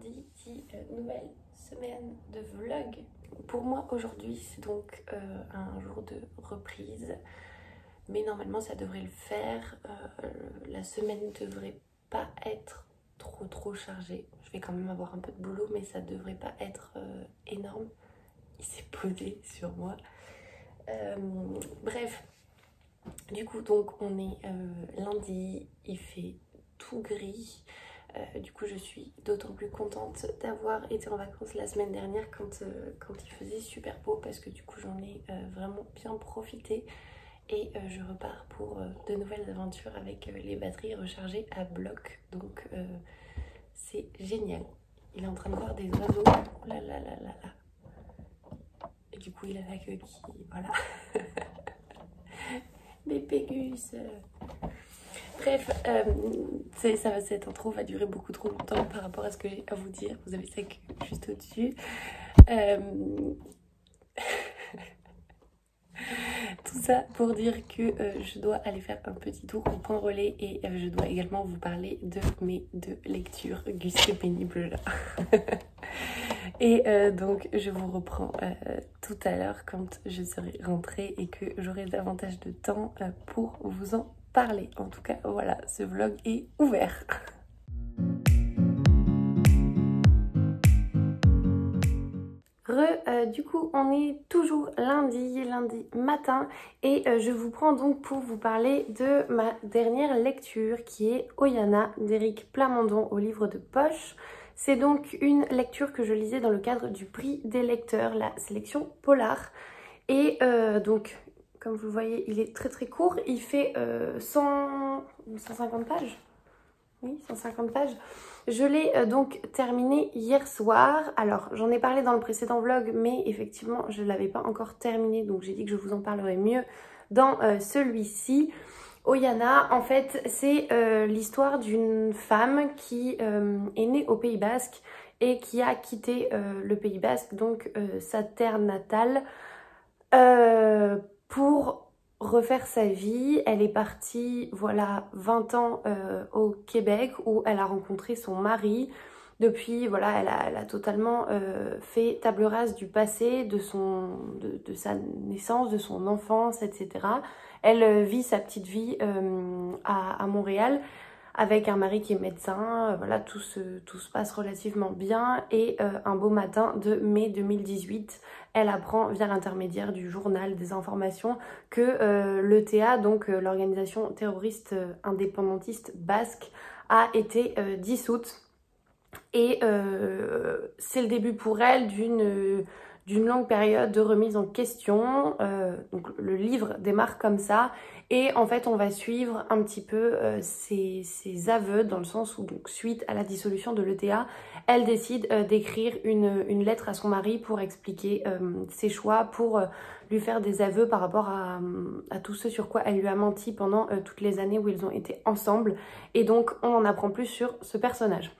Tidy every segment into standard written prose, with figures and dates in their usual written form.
lundi dit nouvelle semaine de vlog. Pour moi aujourd'hui c'est donc un jour de reprise, mais normalement ça devrait le faire. La semaine ne devrait pas être trop chargée. Je vais quand même avoir un peu de boulot, mais ça devrait pas être énorme. Il s'est posé sur moi. Bref, du coup donc on est lundi, il fait tout gris. Du coup je suis d'autant plus contente d'avoir été en vacances la semaine dernière quand il faisait super beau, parce que du coup j'en ai vraiment bien profité et je repars pour de nouvelles aventures avec les batteries rechargées à bloc, donc c'est génial. Il est en train de voir des oiseaux, oh là là là là là, et du coup il a la queue qui, voilà. Mes pégus. Bref, cette intro va durer beaucoup trop longtemps par rapport à ce que j'ai à vous dire. Vous avez ça juste au-dessus. Tout ça pour dire que je dois aller faire un petit tour au point relais et je dois également vous parler de mes deux lectures Gus pénible là. Et donc je vous reprends tout à l'heure quand je serai rentrée et que j'aurai davantage de temps pour vous en parler. En tout cas voilà, ce vlog est ouvert. Du coup on est toujours lundi matin et je vous prends donc pour vous parler de ma dernière lecture qui est Oyana d'Éric Plamondon au livre de poche. C'est donc une lecture que je lisais dans le cadre du prix des lecteurs, la sélection Polar. Et donc comme vous le voyez il est très court, il fait 150 pages. Oui, 150 pages. Je l'ai donc terminé hier soir. Alors, j'en ai parlé dans le précédent vlog, mais effectivement, je ne l'avais pas encore terminé. Donc, j'ai dit que je vous en parlerai mieux dans celui-ci. Oyana, en fait, c'est l'histoire d'une femme qui est née au Pays Basque et qui a quitté le Pays Basque, donc sa terre natale, pour refaire sa vie. Elle est partie, voilà, 20 ans au Québec où elle a rencontré son mari. Depuis, voilà, elle a totalement fait table rase du passé, de sa naissance, de son enfance, etc. Elle vit sa petite vie à Montréal avec un mari qui est médecin. Voilà, tout se passe relativement bien. Et un beau matin de mai 2018, elle apprend via l'intermédiaire du journal des informations que l'ETA, donc l'organisation terroriste indépendantiste basque, a été dissoute. Et c'est le début pour elle d'une longue période de remise en question. Donc le livre démarre comme ça. Et en fait, on va suivre un petit peu ses aveux, dans le sens où, donc, suite à la dissolution de l'ETA, elle décide d'écrire une lettre à son mari pour expliquer ses choix, pour lui faire des aveux par rapport à tout ce sur quoi elle lui a menti pendant toutes les années où ils ont été ensemble. Et donc, on en apprend plus sur ce personnage.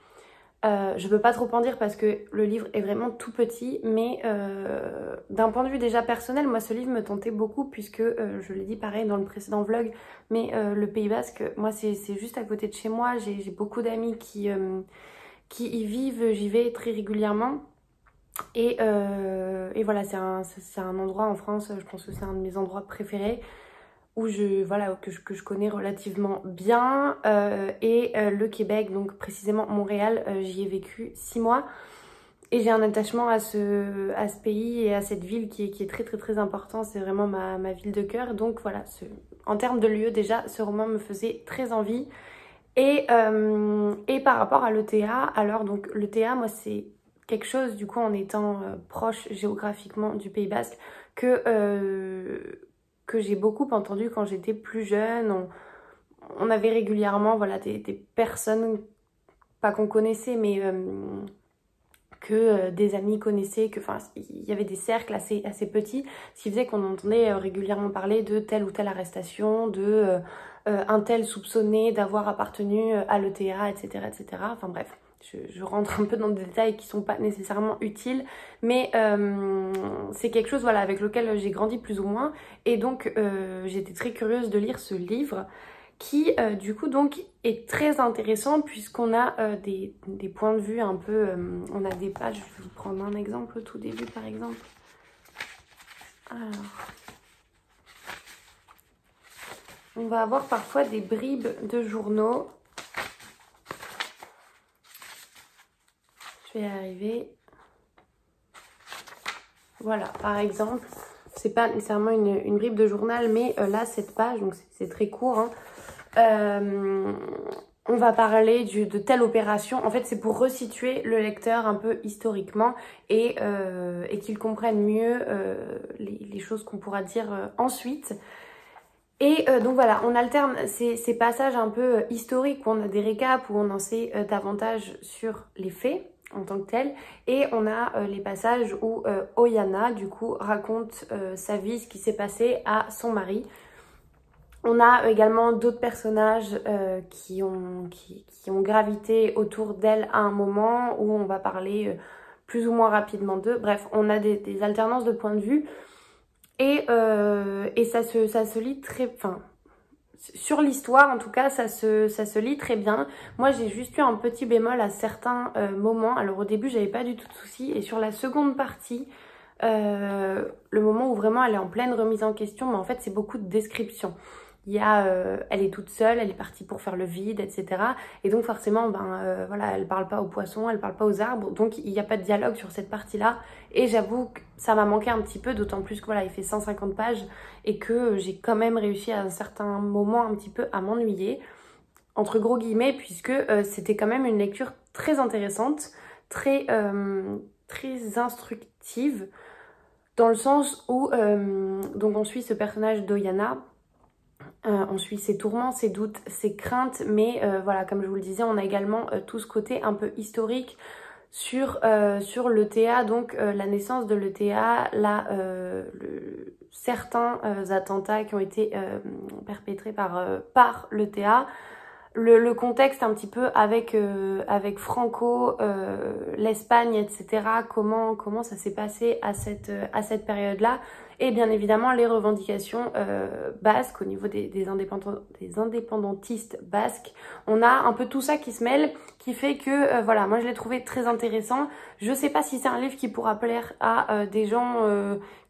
Je peux pas trop en dire parce que le livre est vraiment tout petit, mais d'un point de vue déjà personnel, moi ce livre me tentait beaucoup puisque, je l'ai dit pareil dans le précédent vlog, mais le Pays Basque, moi c'est juste à côté de chez moi. J'ai beaucoup d'amis qui y vivent, j'y vais très régulièrement. Et voilà, c'est un endroit en France, je pense que c'est un de mes endroits préférés, où que je connais relativement bien. Et le Québec, donc précisément Montréal, j'y ai vécu 6 mois. Et j'ai un attachement à ce pays et à cette ville qui est très important. C'est vraiment ma ville de cœur. Donc voilà, en termes de lieu déjà, ce roman me faisait très envie. Et par rapport à l'ETA, alors donc l'ETA, moi c'est quelque chose, du coup, en étant proche géographiquement du Pays Basque, que j'ai beaucoup entendu quand j'étais plus jeune. On avait régulièrement, voilà, des personnes, pas qu'on connaissait, mais que des amis connaissaient, enfin il y avait des cercles assez petits, ce qui faisait qu'on entendait régulièrement parler de telle ou telle arrestation, de un tel soupçonné d'avoir appartenu à l'ETA, etc., etc. Enfin bref, je rentre un peu dans des détails qui sont pas nécessairement utiles, mais c'est quelque chose, voilà, avec lequel j'ai grandi plus ou moins. Et donc j'étais très curieuse de lire ce livre qui du coup donc est très intéressant puisqu'on a des points de vue un peu, on a des pages, je vais vous prendre un exemple au tout début par exemple. Alors, on va avoir parfois des bribes de journaux. Je vais y arriver. Voilà, par exemple, c'est pas nécessairement une bribe de journal, mais là, cette page, donc c'est très court, hein, on va parler de telle opération. En fait, c'est pour resituer le lecteur un peu historiquement et qu'il comprenne mieux les choses qu'on pourra dire ensuite. Et donc voilà, on alterne ces passages un peu historiques où on a des récaps, où on en sait davantage sur les faits en tant que tels. Et on a les passages où Oyana, du coup, raconte sa vie, ce qui s'est passé à son mari. On a également d'autres personnages qui ont gravité autour d'elle à un moment où on va parler plus ou moins rapidement d'eux. Bref, on a des alternances de points de vue. Et ça se lit très... Enfin, sur l'histoire, en tout cas, ça se lit très bien. Moi, j'ai juste eu un petit bémol à certains moments. Alors, au début, j'avais pas du tout de soucis. Et sur la seconde partie, le moment où vraiment elle est en pleine remise en question, mais en fait, c'est beaucoup de descriptions. Il y a, elle est toute seule, elle est partie pour faire le vide, etc. Et donc forcément, voilà, elle parle pas aux poissons, elle parle pas aux arbres, donc il n'y a pas de dialogue sur cette partie-là. Et j'avoue que ça m'a manqué un petit peu, d'autant plus que voilà, il fait 150 pages et que j'ai quand même réussi à un certain moment un petit peu à m'ennuyer, entre gros guillemets, puisque c'était quand même une lecture très intéressante, très instructive, dans le sens où donc on suit ce personnage d'Oyana. On suit ses tourments, ses doutes, ses craintes, mais voilà, comme je vous le disais, on a également tout ce côté un peu historique sur l'ETA, donc la naissance de l'ETA, certains attentats qui ont été perpétrés par l'ETA, le contexte un petit peu avec Franco, l'Espagne, etc. Comment ça s'est passé à cette période-là. Et bien évidemment les revendications basques au niveau des indépendantistes basques. On a un peu tout ça qui se mêle, qui fait que voilà, moi je l'ai trouvé très intéressant. Je sais pas si c'est un livre qui pourra plaire à des gens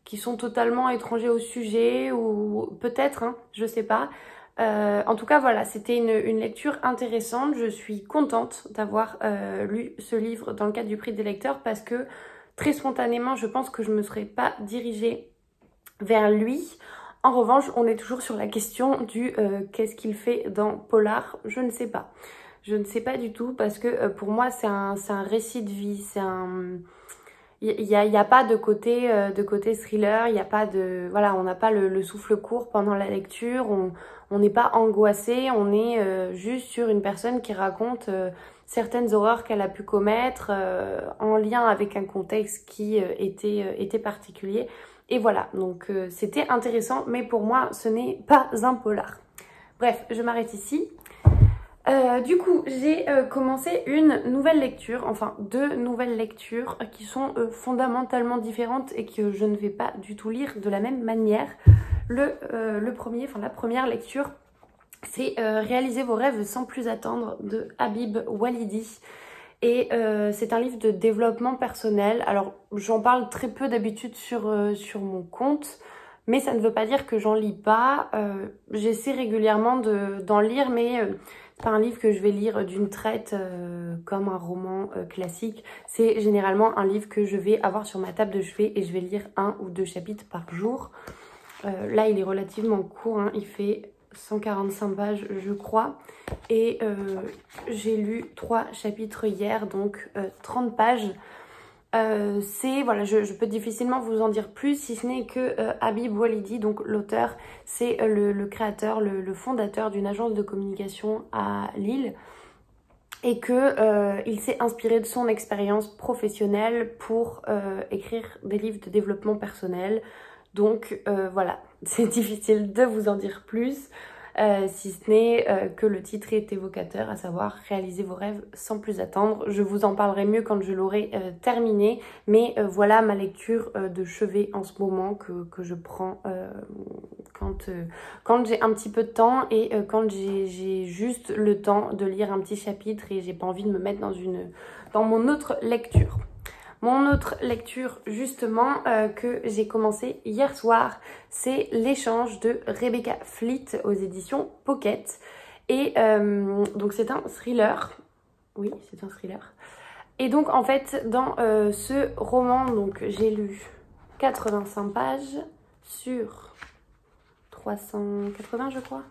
qui sont totalement étrangers au sujet, ou peut-être, hein, je sais pas. En tout cas voilà, c'était une lecture intéressante. Je suis contente d'avoir lu ce livre dans le cadre du prix des lecteurs, parce que très spontanément je pense que je me serais pas dirigée vers lui. En revanche, on est toujours sur la question du qu'est-ce qu'il fait dans Polar. Je ne sais pas. Je ne sais pas du tout, parce que pour moi c'est un récit de vie. C'est un... Il y a pas de côté thriller, il y a pas de... Voilà, on n'a pas le souffle court pendant la lecture, on n'est pas angoissé, on est juste sur une personne qui raconte certaines horreurs qu'elle a pu commettre en lien avec un contexte qui était particulier. Et voilà, donc c'était intéressant, mais pour moi, ce n'est pas un polar. Bref, je m'arrête ici. Du coup, j'ai commencé une nouvelle lecture, enfin 2 nouvelles lectures qui sont fondamentalement différentes et que je ne vais pas du tout lire de la même manière. La première lecture, c'est Réaliser vos rêves sans plus attendre de Habib Walidi. Et c'est un livre de développement personnel. Alors, j'en parle très peu d'habitude sur mon compte, mais ça ne veut pas dire que j'en lis pas. J'essaie régulièrement d'en lire, mais c'est pas un livre que je vais lire d'une traite comme un roman classique. C'est généralement un livre que je vais avoir sur ma table de chevet et je vais lire 1 ou 2 chapitres par jour. Là, il est relativement court, hein. Il fait 145 pages, je crois. Et j'ai lu 3 chapitres hier, donc 30 pages. Voilà, je peux difficilement vous en dire plus, si ce n'est que Habib Walidi, donc l'auteur, c'est le créateur, le fondateur d'une agence de communication à Lille, et que il s'est inspiré de son expérience professionnelle pour écrire des livres de développement personnel. Donc voilà, c'est difficile de vous en dire plus, si ce n'est que le titre est évocateur, à savoir Réaliser vos rêves sans plus attendre. Je vous en parlerai mieux quand je l'aurai terminé, mais voilà ma lecture de chevet en ce moment que je prends quand j'ai un petit peu de temps et quand j'ai juste le temps de lire un petit chapitre et j'ai pas envie de me mettre dans mon autre lecture. Mon autre lecture justement que j'ai commencé hier soir, c'est L'échange de Rebecca Fleet aux éditions Pocket. Et donc c'est un thriller. Oui, c'est un thriller. Et donc en fait dans ce roman, donc j'ai lu 85 pages sur 380 je crois.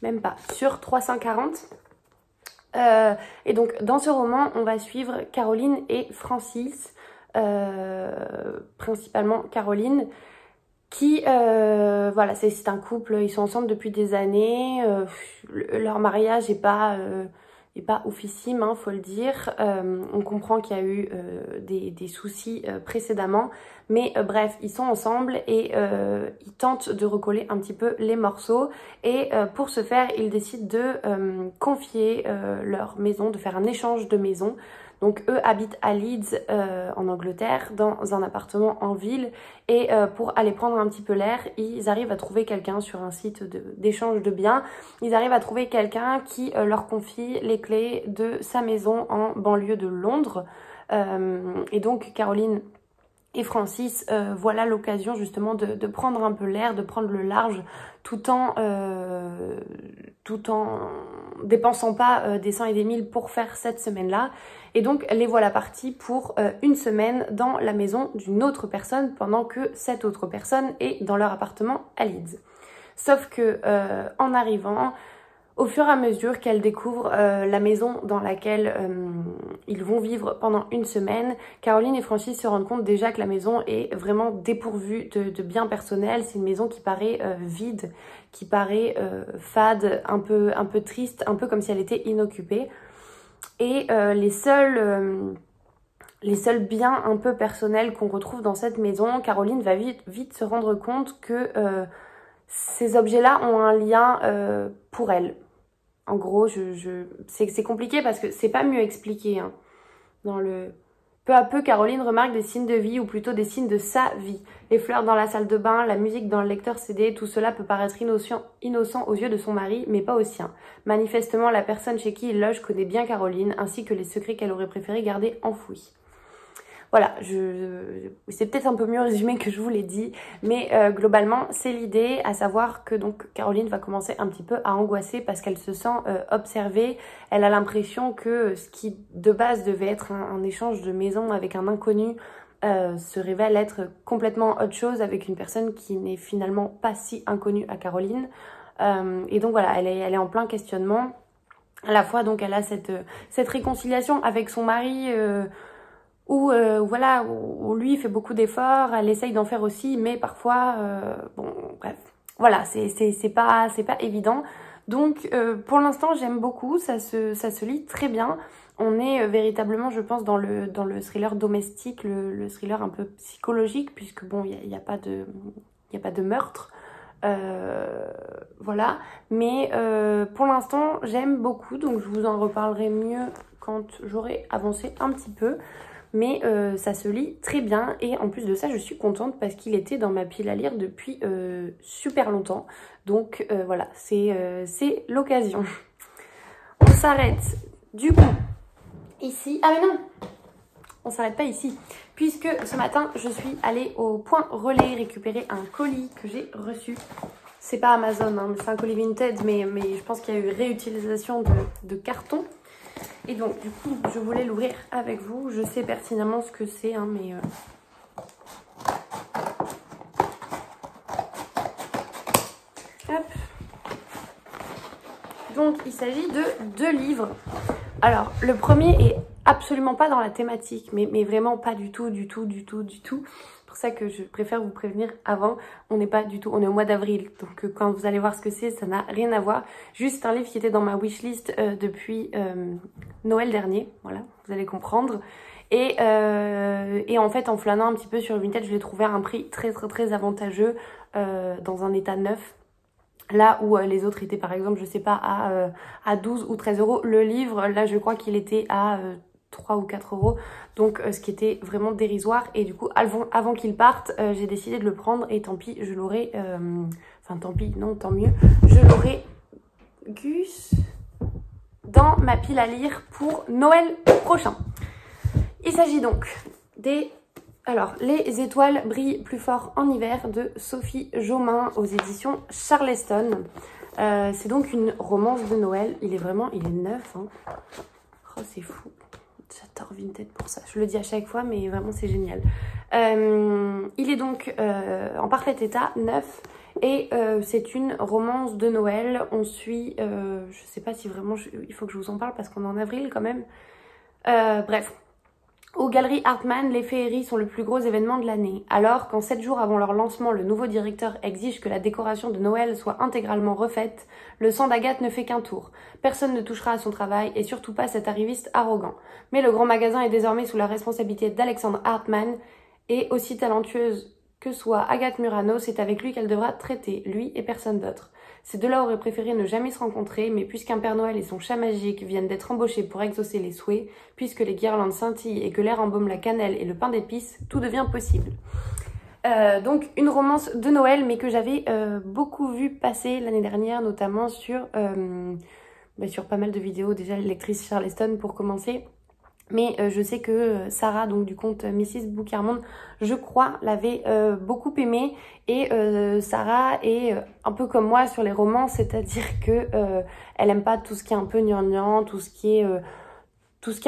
Même pas, sur 340. Et donc dans ce roman on va suivre Caroline et Francis, principalement Caroline, qui voilà, c'est un couple, ils sont ensemble depuis des années, leur mariage est pas oufissime, hein, faut le dire. On comprend qu'il y a eu des soucis précédemment, mais bref, ils sont ensemble et ils tentent de recoller un petit peu les morceaux. Et pour ce faire, ils décident de confier leur maison, de faire un échange de maison. Donc eux habitent à Leeds en Angleterre, dans un appartement en ville, et pour aller prendre un petit peu l'air, ils arrivent à trouver quelqu'un sur un site d'échange de biens. Ils arrivent à trouver quelqu'un qui leur confie les clés de sa maison en banlieue de Londres. Et donc Caroline et Francis, voilà l'occasion justement de prendre un peu l'air, de prendre le large, tout en dépensant pas des cents et des mille pour faire cette semaine-là. Et donc les voilà partis pour une semaine dans la maison d'une autre personne, pendant que cette autre personne est dans leur appartement à Leeds. Sauf que en arrivant, au fur et à mesure qu'elle découvre la maison dans laquelle ils vont vivre pendant une semaine, Caroline et Francis se rendent compte déjà que la maison est vraiment dépourvue de biens personnels. C'est une maison qui paraît vide, qui paraît fade, un peu triste, un peu comme si elle était inoccupée. Et les seuls biens un peu personnels qu'on retrouve dans cette maison, Caroline va vite se rendre compte que ces objets-là ont un lien pour elle. En gros, c'est compliqué parce que c'est pas mieux expliqué. Hein. Peu à peu, Caroline remarque des signes de vie, ou plutôt des signes de sa vie. Les fleurs dans la salle de bain, la musique dans le lecteur CD, tout cela peut paraître innocent aux yeux de son mari, mais pas aux siens. Manifestement, la personne chez qui il loge connaît bien Caroline, ainsi que les secrets qu'elle aurait préféré garder enfouis. Voilà, c'est peut-être un peu mieux résumé que je vous l'ai dit, mais globalement, c'est l'idée, à savoir que donc Caroline va commencer un petit peu à angoisser parce qu'elle se sent observée. Elle a l'impression que ce qui de base devait être un échange de maison avec un inconnu se révèle être complètement autre chose avec une personne qui n'est finalement pas si inconnue à Caroline. Et donc voilà, elle est en plein questionnement. À la fois, donc, elle a cette réconciliation avec son mari où lui il fait beaucoup d'efforts, elle essaye d'en faire aussi, mais parfois, bon, bref, voilà, c'est pas évident. Donc, pour l'instant, j'aime beaucoup, ça se lit très bien. On est véritablement, je pense, dans le thriller domestique, le thriller un peu psychologique, puisque bon, il y a pas de meurtre. Voilà, mais pour l'instant, j'aime beaucoup, donc je vous en reparlerai mieux quand j'aurai avancé un petit peu. Mais ça se lit très bien et en plus de ça je suis contente parce qu'il était dans ma pile à lire depuis super longtemps. Donc voilà, c'est l'occasion. On s'arrête du coup ici. Ah mais non, on s'arrête pas ici puisque ce matin je suis allée au point relais récupérer un colis que j'ai reçu. C'est pas Amazon, hein, c'est un colis Vinted, mais je pense qu'il y a eu réutilisation de carton. Et donc, du coup, je voulais l'ouvrir avec vous. Je sais pertinemment ce que c'est, hein, mais... Hop. Donc, il s'agit de 2 livres. Alors, le premier est absolument pas dans la thématique, mais vraiment pas du tout. C'est pour ça que je préfère vous prévenir avant. On n'est pas du tout, on est au mois d'avril. Donc quand vous allez voir ce que c'est, ça n'a rien à voir. Juste un livre qui était dans ma wishlist depuis Noël dernier. Voilà, vous allez comprendre. Et en fait, en flânant un petit peu sur Vinted, je l'ai trouvé à un prix très avantageux dans un état neuf. Là où les autres étaient par exemple, je sais pas, à 12 ou 13 euros. Le livre, là je crois qu'il était à 3 ou 4 euros, donc ce qui était vraiment dérisoire. Et du coup, avant qu'il parte, j'ai décidé de le prendre et tant pis, je l'aurais... Enfin, tant pis, non, tant mieux. Je l'aurai Gus dans ma pile à lire pour Noël prochain. Il s'agit donc des... Alors, Les étoiles brillent plus fort en hiver de Sophie Jomain aux éditions Charleston. C'est donc une romance de Noël. Il est neuf. Hein. Oh, c'est fou. J'adore Vinted pour ça. Je le dis à chaque fois, mais vraiment, c'est génial. Il est donc en parfait état, neuf. Et c'est une romance de Noël. On suit... je sais pas si vraiment... il faut que je vous en parle parce qu'on est en avril quand même. Bref. Aux Galeries Hartmann, les féeries sont le plus gros événement de l'année. Alors qu'en 7 jours avant leur lancement, le nouveau directeur exige que la décoration de Noël soit intégralement refaite, le sang d'Agathe ne fait qu'un tour. Personne ne touchera à son travail et surtout pas cet arriviste arrogant. Mais le grand magasin est désormais sous la responsabilité d'Alexandre Hartmann et aussi talentueuse que soit Agathe Murano, c'est avec lui qu'elle devra traiter, lui et personne d'autre. Ces deux-là auraient préféré ne jamais se rencontrer, mais puisqu'un Père Noël et son chat magique viennent d'être embauchés pour exaucer les souhaits, puisque les guirlandes scintillent et que l'air embaume la cannelle et le pain d'épices, tout devient possible. Donc une romance de Noël, mais que j'avais beaucoup vu passer l'année dernière, notamment sur pas mal de vidéos, déjà lectrice Charleston pour commencer. Mais je sais que Sarah, donc du compte Mrs. Boucarmonde, je crois, l'avait beaucoup aimé. Et Sarah est un peu comme moi sur les romans, c'est-à-dire que elle aime pas tout ce qui est un peu gnangnan, tout ce qui est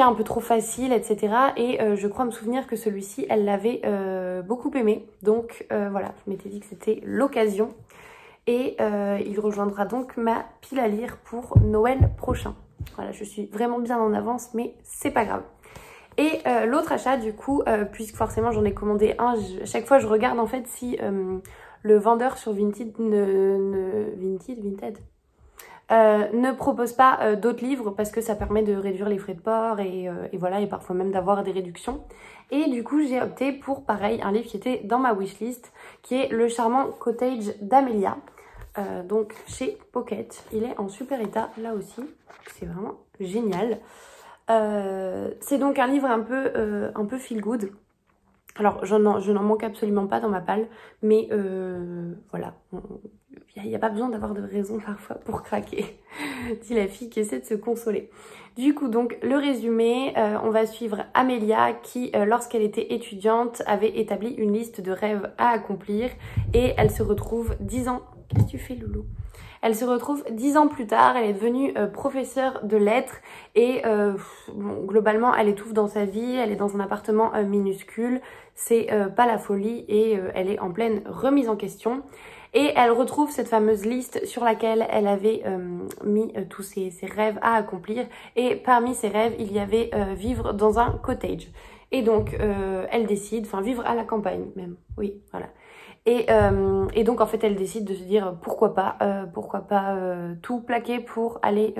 un peu trop facile, etc. Et je crois me souvenir que celui-ci, elle l'avait beaucoup aimé. Donc voilà, je m'étais dit que c'était l'occasion. Et il rejoindra donc ma pile à lire pour Noël prochain. Voilà, je suis vraiment bien en avance, mais c'est pas grave. Et l'autre achat, du coup, puisque forcément j'en ai commandé un, à chaque fois je regarde en fait si le vendeur sur Vinted ne propose pas d'autres livres parce que ça permet de réduire les frais de port et voilà, et parfois même d'avoir des réductions. Et du coup, j'ai opté pour, pareil, un livre qui était dans ma wishlist, qui est Le charmant cottage d'Amélia. Donc chez Pocket, il est en super état là aussi, c'est vraiment génial. C'est donc un livre un peu feel good. Alors je n'en manque absolument pas dans ma palle, mais voilà, il n'y a pas besoin d'avoir de raison parfois pour craquer, dit la fille qui essaie de se consoler. Du coup donc le résumé, on va suivre Amélia qui lorsqu'elle était étudiante avait établi une liste de rêves à accomplir et elle se retrouve 10 ans... Qu'est-ce que tu fais, Loulou? Elle se retrouve 10 ans plus tard, elle est devenue professeure de lettres et bon, globalement elle étouffe dans sa vie, elle est dans un appartement minuscule, c'est pas la folie et elle est en pleine remise en question. Et elle retrouve cette fameuse liste sur laquelle elle avait mis tous ses rêves à accomplir et parmi ses rêves il y avait vivre dans un cottage. Et donc elle décide, enfin vivre à la campagne même, oui voilà. Et donc en fait elle décide de se dire pourquoi pas tout plaquer pour aller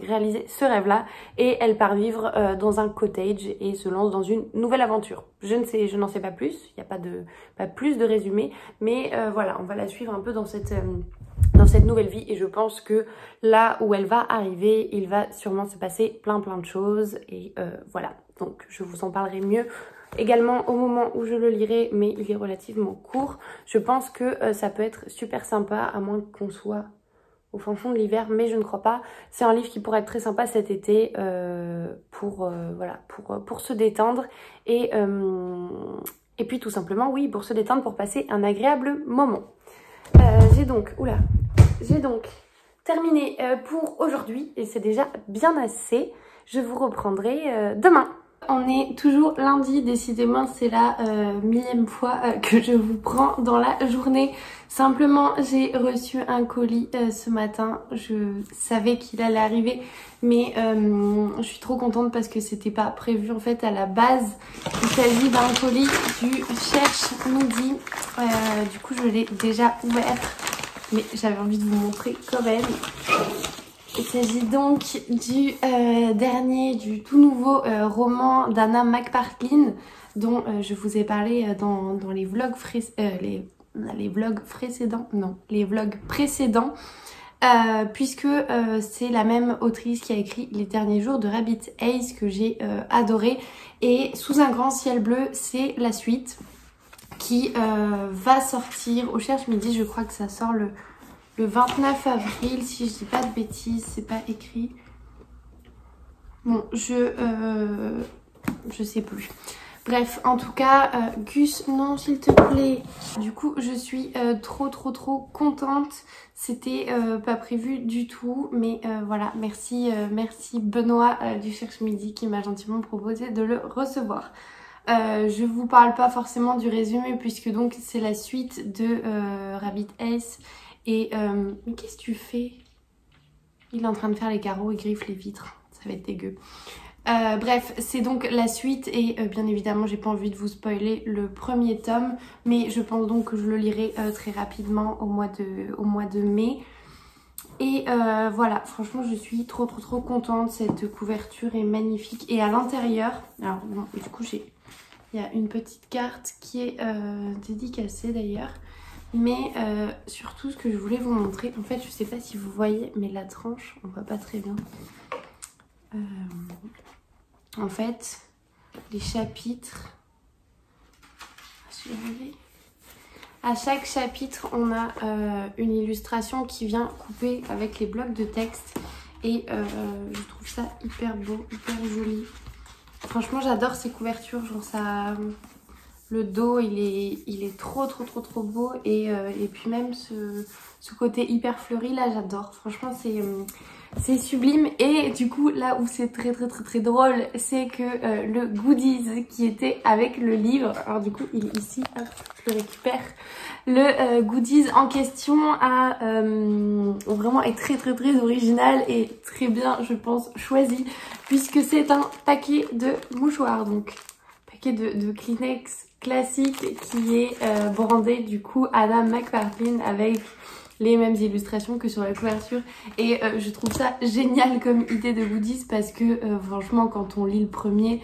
réaliser ce rêve là et elle part vivre dans un cottage et se lance dans une nouvelle aventure. Je n'en sais pas plus, il n'y a pas plus de résumé, mais voilà, on va la suivre un peu dans cette nouvelle vie et je pense que là où elle va arriver, il va sûrement se passer plein de choses et voilà, donc je vous en parlerai mieux également au moment où je le lirai, mais il est relativement court. Je pense que ça peut être super sympa, à moins qu'on soit au fin fond de l'hiver, mais je ne crois pas. C'est un livre qui pourrait être très sympa cet été voilà, pour se détendre et puis tout simplement, oui, pour se détendre, pour passer un agréable moment. J'ai donc terminé pour aujourd'hui et c'est déjà bien assez. Je vous reprendrai demain. On est toujours lundi, décidément c'est la millième fois que je vous prends dans la journée. Simplement j'ai reçu un colis ce matin, je savais qu'il allait arriver mais je suis trop contente parce que c'était pas prévu en fait à la base. Il s'agit d'un colis du Cherche Midi, du coup je l'ai déjà ouvert mais j'avais envie de vous montrer quand même. Il s'agit donc du tout nouveau roman d'Anna McPartlin dont je vous ai parlé dans les vlogs précédents. puisque c'est la même autrice qui a écrit Les Derniers Jours de Rabbit Haze que j'ai adoré. Et Sous un grand ciel bleu, c'est la suite qui va sortir au Cherche Midi. Je crois que ça sort le 29 avril, si je dis pas de bêtises, c'est pas écrit. Bon, je sais plus. Bref, en tout cas, Gus, non s'il te plaît. Du coup, je suis trop contente. C'était pas prévu du tout, mais voilà, merci Benoît du Cherche Midi qui m'a gentiment proposé de le recevoir. Je vous parle pas forcément du résumé puisque donc c'est la suite de Rabbit Haze. Et mais qu'est-ce que tu fais? Il est en train de faire les carreaux, il griffe les vitres, ça va être dégueu. Bref, c'est donc la suite et bien évidemment j'ai pas envie de vous spoiler le premier tome, mais je pense donc que je le lirai très rapidement au mois de mai. Et voilà, franchement je suis trop contente, cette couverture est magnifique. Et à l'intérieur, alors bon, du coup il y a une petite carte qui est dédicacée d'ailleurs. Mais surtout ce que je voulais vous montrer, en fait je sais pas si vous voyez, mais la tranche, on voit pas très bien. En fait, les chapitres, à chaque chapitre on a une illustration qui vient couper avec les blocs de texte. Et je trouve ça hyper beau, hyper joli. Franchement j'adore ces couvertures, genre ça... Le dos il est trop beau et puis même ce côté hyper fleuri là j'adore. Franchement c'est sublime. Et du coup là où c'est très drôle, c'est que le goodies qui était avec le livre, alors du coup il est ici, hop, je le récupère. Le goodies en question a vraiment est très original et très bien je pense choisi, puisque c'est un paquet de mouchoirs, donc paquet de Kleenex classique qui est brandé du coup Anna McPartlin avec les mêmes illustrations que sur la couverture. Et je trouve ça génial comme idée de goodies parce que franchement quand on lit le premier,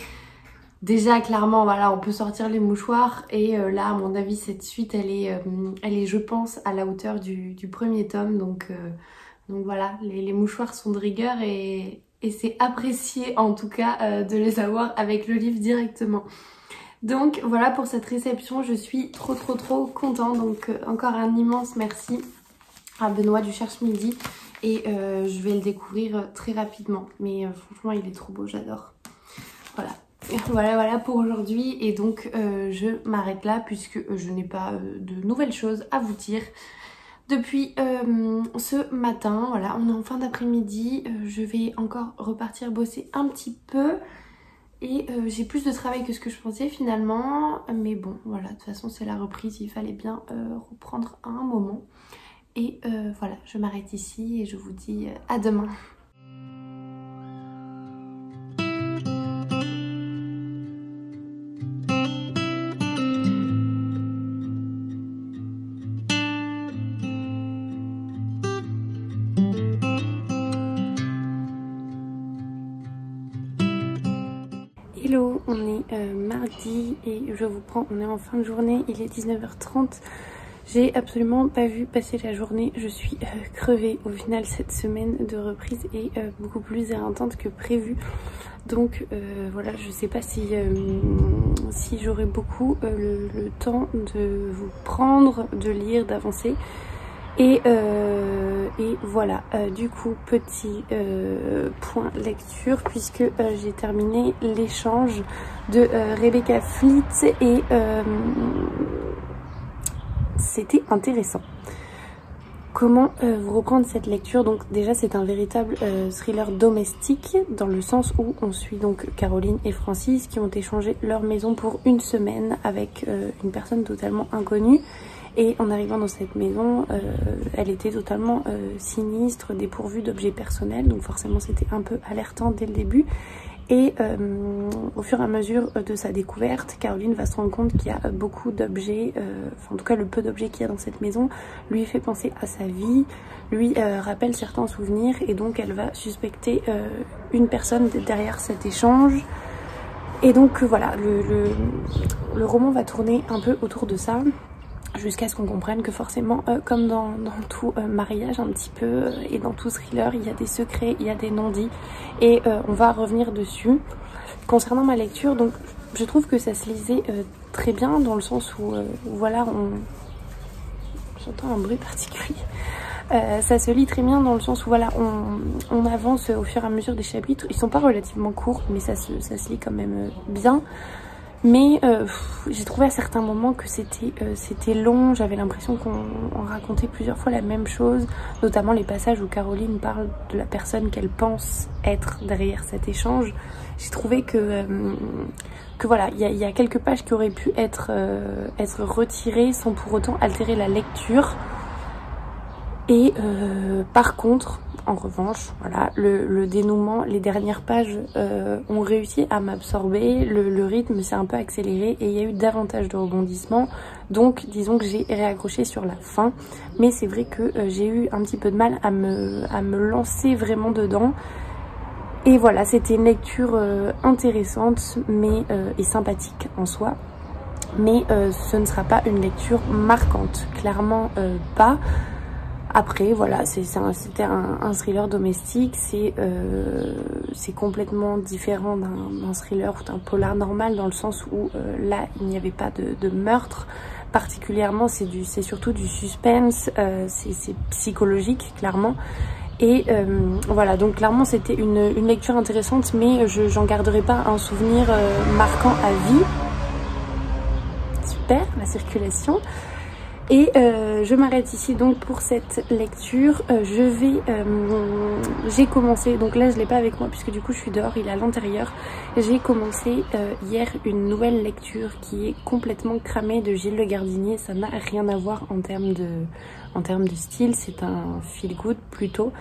déjà clairement voilà on peut sortir les mouchoirs. Et là à mon avis cette suite elle est je pense à la hauteur du premier tome. Donc voilà, les mouchoirs sont de rigueur et c'est apprécié en tout cas de les avoir avec le livre directement. Donc voilà pour cette réception, je suis trop contente. Donc encore un immense merci à Benoît du Cherche Midi. Et je vais le découvrir très rapidement. Mais franchement il est trop beau, j'adore. Voilà pour aujourd'hui. Et donc je m'arrête là puisque je n'ai pas de nouvelles choses à vous dire. Depuis ce matin, voilà, on est en fin d'après-midi. Je vais encore repartir bosser un petit peu. Et j'ai plus de travail que ce que je pensais finalement. Mais bon, voilà, de toute façon c'est la reprise, il fallait bien reprendre à un moment. Et voilà, je m'arrête ici et je vous dis à demain. Hello, on est mardi et je vous prends, on est en fin de journée, il est 19h30. J'ai absolument pas vu passer la journée, je suis crevée. Au final cette semaine de reprise est beaucoup plus éreintante que prévu. Donc voilà, je sais pas si j'aurai beaucoup le temps de vous prendre, de lire, d'avancer. Et voilà, du coup petit point lecture puisque j'ai terminé l'échange de Rebecca Fleet et c'était intéressant. Comment vous reprendre cette lecture? Donc déjà c'est un véritable thriller domestique dans le sens où on suit donc Caroline et Francis qui ont échangé leur maison pour une semaine avec une personne totalement inconnue. Et en arrivant dans cette maison, elle était totalement sinistre, dépourvue d'objets personnels. Donc forcément c'était un peu alertant dès le début. Et au fur et à mesure de sa découverte, Caroline va se rendre compte qu'il y a beaucoup d'objets, enfin en tout cas le peu d'objets qu'il y a dans cette maison lui fait penser à sa vie, lui rappelle certains souvenirs. Et donc elle va suspecter une personne derrière cet échange. Et donc voilà, le roman va tourner un peu autour de ça. jusqu'à ce qu'on comprenne que forcément, comme dans tout mariage un petit peu, et dans tout thriller, il y a des secrets, il y a des non-dits, et on va revenir dessus. Concernant ma lecture, donc je trouve que ça se lisait très bien, dans le sens où voilà, j'entends un bruit particulier. Ça se lit très bien dans le sens où voilà, on avance au fur et à mesure des chapitres. Ils sont pas relativement courts, mais ça se lit quand même bien. Mais j'ai trouvé à certains moments que c'était long. J'avais l'impression qu'on racontait plusieurs fois la même chose, notamment les passages où Caroline parle de la personne qu'elle pense être derrière cet échange. J'ai trouvé que voilà, il y a quelques pages qui auraient pu être retirées sans pour autant altérer la lecture. Et par contre, en revanche, voilà, le dénouement, les dernières pages ont réussi à m'absorber, le rythme s'est un peu accéléré et il y a eu davantage de rebondissements. Donc disons que j'ai réaccroché sur la fin, mais c'est vrai que j'ai eu un petit peu de mal à me lancer vraiment dedans. Et voilà, c'était une lecture intéressante mais et sympathique en soi. Mais ce ne sera pas une lecture marquante, clairement pas. Après voilà, c'était un thriller domestique, c'est complètement différent d'un thriller ou d'un polar normal, dans le sens où là il n'y avait pas de meurtre particulièrement, c'est surtout du suspense, c'est psychologique clairement. Et voilà, donc clairement c'était une lecture intéressante, mais j'en garderai pas un souvenir marquant à vie. Super, la circulation. Et je m'arrête ici donc pour cette lecture. J'ai commencé, donc là je l'ai pas avec moi puisque du coup je suis dehors, il est à l'intérieur. J'ai commencé hier une nouvelle lecture qui est complètement cramée, de Gilles Le Gardinier. Ça n'a rien à voir en termes de style, c'est un feel good plutôt.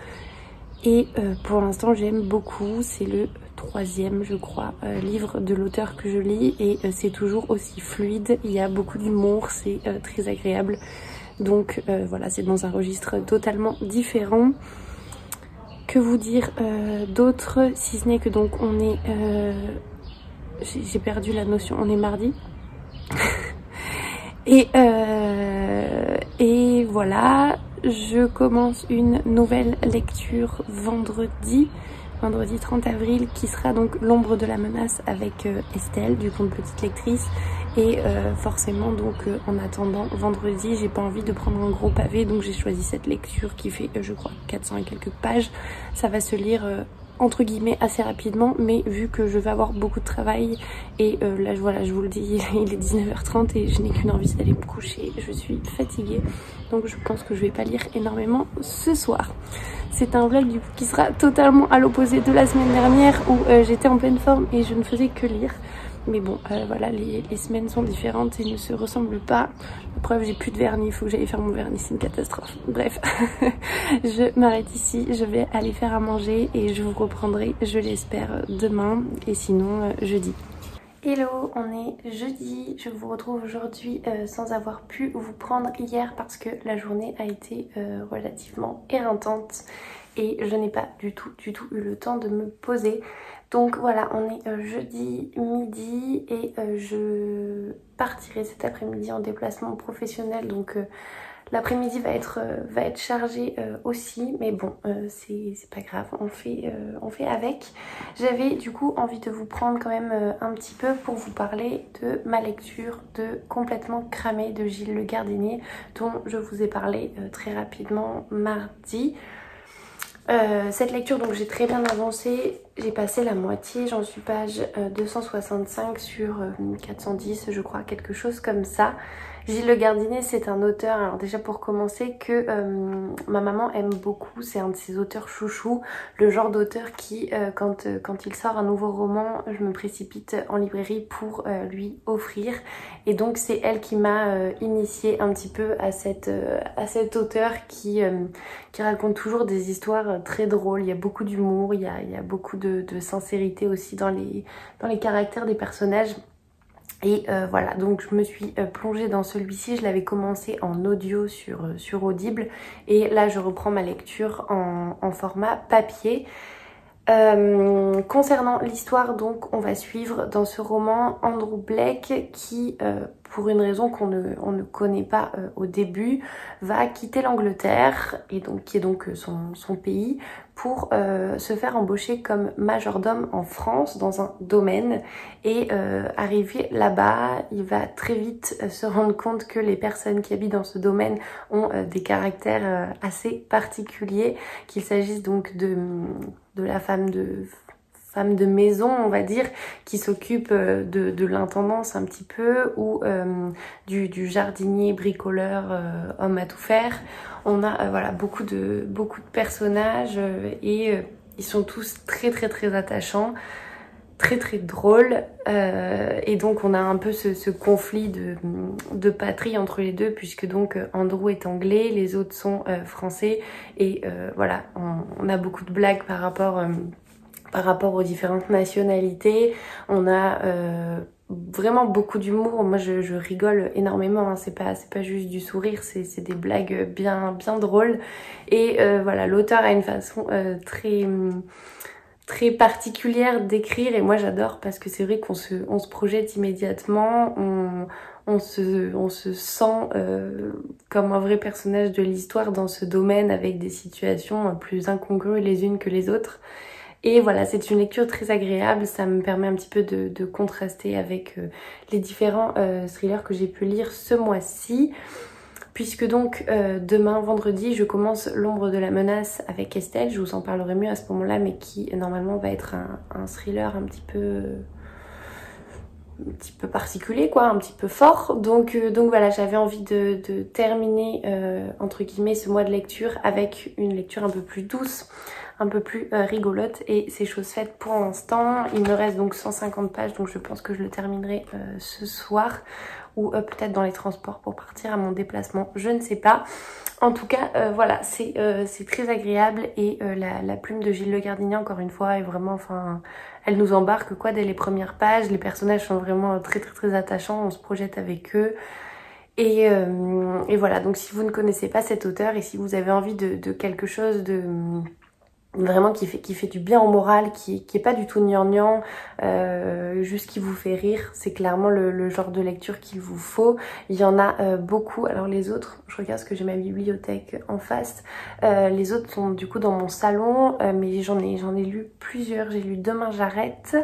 Et pour l'instant j'aime beaucoup, c'est le 3e je crois livre de l'auteur que je lis, et c'est toujours aussi fluide, il y a beaucoup d'humour, c'est très agréable. Donc voilà, c'est dans un registre totalement différent. Que vous dire d'autre, si ce n'est que donc on est... j'ai perdu la notion, on est mardi. Et voilà, je commence une nouvelle lecture vendredi 30 avril, qui sera donc L'ombre de la menace avec Estelle du compte Petite Lectrice. Et forcément donc en attendant vendredi, j'ai pas envie de prendre un gros pavé, donc j'ai choisi cette lecture qui fait je crois 400 et quelques pages. Ça va se lire entre guillemets assez rapidement, mais vu que je vais avoir beaucoup de travail et là voilà, je vous le dis, il est 19h30 et je n'ai qu'une envie, c'est d'aller me coucher. Je suis fatiguée, donc je pense que je vais pas lire énormément ce soir. C'est un vlog du coup qui sera totalement à l'opposé de la semaine dernière où j'étais en pleine forme et je ne faisais que lire. Mais bon, voilà, les semaines sont différentes et ne se ressemblent pas. La preuve, j'ai plus de vernis, il faut que j'aille faire mon vernis, c'est une catastrophe. Bref, je m'arrête ici, je vais aller faire à manger et je vous reprendrai, je l'espère, demain, et sinon jeudi. Hello, on est jeudi, je vous retrouve aujourd'hui sans avoir pu vous prendre hier parce que la journée a été relativement éreintante et je n'ai pas du tout eu le temps de me poser. Donc voilà, on est jeudi midi et je partirai cet après-midi en déplacement professionnel, donc l'après-midi va être chargé aussi, mais bon, c'est pas grave, on fait avec. J'avais du coup envie de vous prendre quand même un petit peu pour vous parler de ma lecture de Complètement cramé de Gilles Le Gardinier, dont je vous ai parlé très rapidement mardi. Cette lecture, donc j'ai très bien avancé, j'ai passé la moitié, j'en suis page 265 sur 410 je crois, quelque chose comme ça. Gilles Le Gardinier, c'est un auteur, alors déjà pour commencer, que ma maman aime beaucoup, c'est un de ses auteurs chouchous, le genre d'auteur qui, quand il sort un nouveau roman, je me précipite en librairie pour lui offrir. Et donc c'est elle qui m'a initiée un petit peu à cet auteur qui raconte toujours des histoires très drôles. Il y a beaucoup d'humour, il y a beaucoup de sincérité aussi dans les caractères des personnages. Et voilà, donc je me suis plongée dans celui-ci, je l'avais commencé en audio sur Audible et là je reprends ma lecture en format papier. Concernant l'histoire, donc on va suivre dans ce roman Andrew Blake qui, pour une raison on ne connaît pas au début, va quitter l'Angleterre et donc qui est donc son pays pour se faire embaucher comme majordome en France dans un domaine et arrivé là-bas, il va très vite se rendre compte que les personnes qui habitent dans ce domaine ont des caractères assez particuliers, qu'il s'agisse donc de la femme de maison, on va dire, qui s'occupe de l'intendance un petit peu, ou du jardinier bricoleur homme à tout faire. On a voilà beaucoup de personnages et ils sont tous très très très attachants, très très drôles, et donc on a un peu ce conflit de patrie entre les deux, puisque donc Andrew est anglais, les autres sont français, et voilà, on a beaucoup de blagues par rapport aux différentes nationalités. On a vraiment beaucoup d'humour. Moi je rigole énormément, hein. C'est pas juste du sourire, c'est des blagues bien drôles, et voilà, l'auteur a une façon très particulière d'écrire, et moi j'adore, parce que c'est vrai qu'on se projette immédiatement, on se sent comme un vrai personnage de l'histoire dans ce domaine, avec des situations plus incongrues les unes que les autres. Et voilà, c'est une lecture très agréable, ça me permet un petit peu de contraster avec les différents thrillers que j'ai pu lire ce mois-ci. Puisque donc demain vendredi je commence L'ombre de la menace avec Estelle, je vous en parlerai mieux à ce moment-là, mais qui normalement va être un thriller un petit peu particulier, quoi, un petit peu fort. Donc voilà, j'avais envie de terminer entre guillemets ce mois de lecture avec une lecture un peu plus douce, un peu plus rigolote, et c'est chose faite pour l'instant. Il me reste donc 150 pages, donc je pense que je le terminerai ce soir, ou peut-être dans les transports pour partir à mon déplacement, je ne sais pas. En tout cas, voilà, c'est très agréable, et la plume de Gilles Le Gardinier, encore une fois, est vraiment, enfin, elle nous embarque quoi dès les premières pages. Les personnages sont vraiment très très très attachants, on se projette avec eux. Et voilà, donc si vous ne connaissez pas cet auteur, et si vous avez envie de quelque chose de vraiment qui fait du bien au moral, qui est pas du tout gnangnan, juste qui vous fait rire, c'est clairement le genre de lecture qu'il vous faut. Il y en a beaucoup. Alors les autres, je regarde ce que j'ai ma bibliothèque en face, les autres sont du coup dans mon salon, mais j'en ai lu plusieurs. J'ai lu Demain j'arrête,